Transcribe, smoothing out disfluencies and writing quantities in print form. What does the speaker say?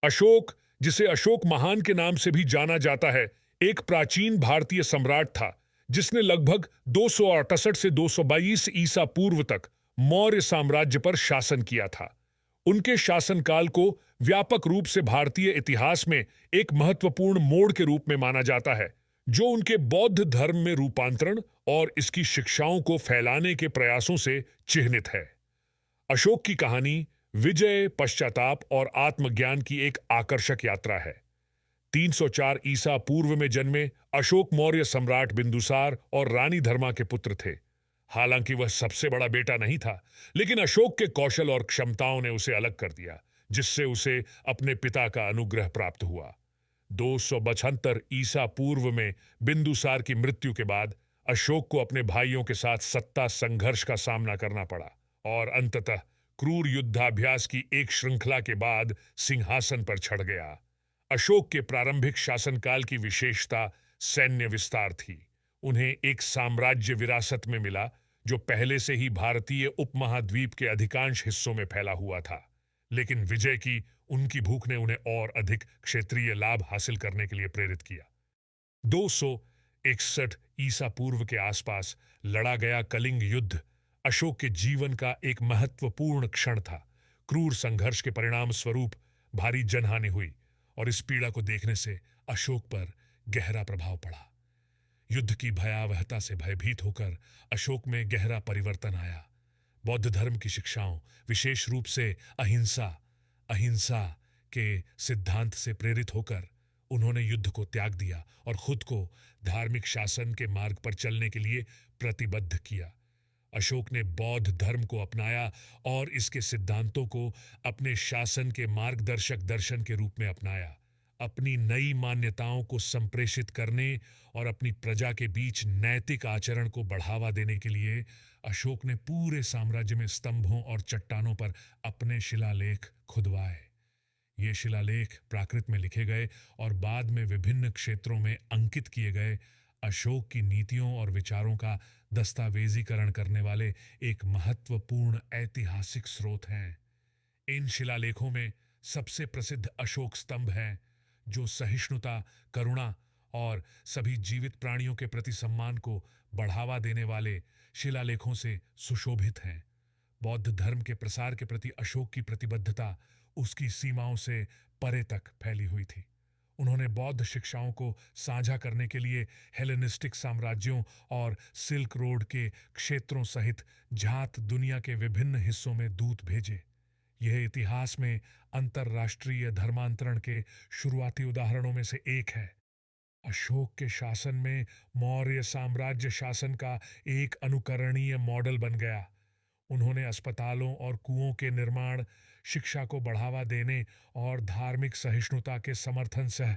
अशोक, जिसे अशोक महान के नाम से भी जाना जाता है, एक प्राचीन भारतीय सम्राट था जिसने लगभग 268 से 222 ईसा पूर्व तक मौर्य साम्राज्य पर शासन किया था। उनके शासनकाल को व्यापक रूप से भारतीय इतिहास में एक महत्वपूर्ण मोड़ के रूप में माना जाता है, जो उनके बौद्ध धर्म में रूपांतरण और इसकी शिक्षाओं को फैलाने के प्रयासों से चिह्नित है। अशोक की कहानी विजय, पश्चाताप और आत्मज्ञान की एक आकर्षक यात्रा है। 304 ईसा पूर्व में जन्मे अशोक मौर्य सम्राट बिंदुसार और रानी धर्मा के पुत्र थे। हालांकि वह सबसे बड़ा बेटा नहीं था, लेकिन अशोक के कौशल और क्षमताओं ने उसे अलग कर दिया, जिससे उसे अपने पिता का अनुग्रह प्राप्त हुआ। 272 ईसा पूर्व में बिंदुसार की मृत्यु के बाद अशोक को अपने भाइयों के साथ सत्ता संघर्ष का सामना करना पड़ा और अंततः क्रूर युद्धाभ्यास की एक श्रृंखला के बाद सिंहासन पर चढ़ गया। अशोक के प्रारंभिक शासनकाल की विशेषता सैन्य विस्तार थी। उन्हें एक साम्राज्य विरासत में मिला जो पहले से ही भारतीय उपमहाद्वीप के अधिकांश हिस्सों में फैला हुआ था। लेकिन विजय की उनकी भूख ने उन्हें और अधिक क्षेत्रीय लाभ हासिल करने के लिए प्रेरित किया। 261 ईसा पूर्व के आसपास लड़ा गया कलिंग युद्ध अशोक के जीवन का एक महत्वपूर्ण क्षण था। क्रूर संघर्ष के परिणाम स्वरूप भारी जनहानि हुई और इस पीड़ा को देखने से अशोक पर गहरा प्रभाव पड़ा। युद्ध की भयावहता से भयभीत होकर अशोक में गहरा परिवर्तन आया। बौद्ध धर्म की शिक्षाओं, विशेष रूप से अहिंसा अहिंसा के सिद्धांत से प्रेरित होकर उन्होंने युद्ध को त्याग दिया और खुद को धार्मिक शासन के मार्ग पर चलने के लिए प्रतिबद्ध किया। अशोक ने बौद्ध धर्म को अपनाया और इसके सिद्धांतों को अपने शासन के मार्गदर्शक दर्शन के रूप में अपनाया। अपनी नई मान्यताओं को संप्रेषित करने और अपनी प्रजा के बीच नैतिक आचरण को बढ़ावा देने के लिए अशोक ने पूरे साम्राज्य में स्तंभों और चट्टानों पर अपने शिलालेख खुदवाए। ये शिलालेख प्राकृत में लिखे गए और बाद में विभिन्न क्षेत्रों में अंकित किए गए अशोक की नीतियों और विचारों का दस्तावेजीकरण करने वाले एक महत्वपूर्ण ऐतिहासिक स्रोत हैं। इन शिलालेखों में सबसे प्रसिद्ध अशोक स्तंभ हैं, जो सहिष्णुता, करुणा और सभी जीवित प्राणियों के प्रति सम्मान को बढ़ावा देने वाले शिलालेखों से सुशोभित हैं। बौद्ध धर्म के प्रसार के प्रति अशोक की प्रतिबद्धता उसकी सीमाओं से परे तक फैली हुई थी। उन्होंने बौद्ध शिक्षाओं को साझा करने के लिए हेलेनिस्टिक साम्राज्यों और सिल्क रोड के क्षेत्रों सहित झात दुनिया के विभिन्न हिस्सों में दूत भेजे। यह इतिहास में अंतर्राष्ट्रीय धर्मांतरण के शुरुआती उदाहरणों में से एक है। अशोक के शासन में मौर्य साम्राज्य शासन का एक अनुकरणीय मॉडल बन गया। उन्होंने अस्पतालों और कुओं के निर्माण, शिक्षा को बढ़ावा देने और धार्मिक सहिष्णुता के समर्थन सह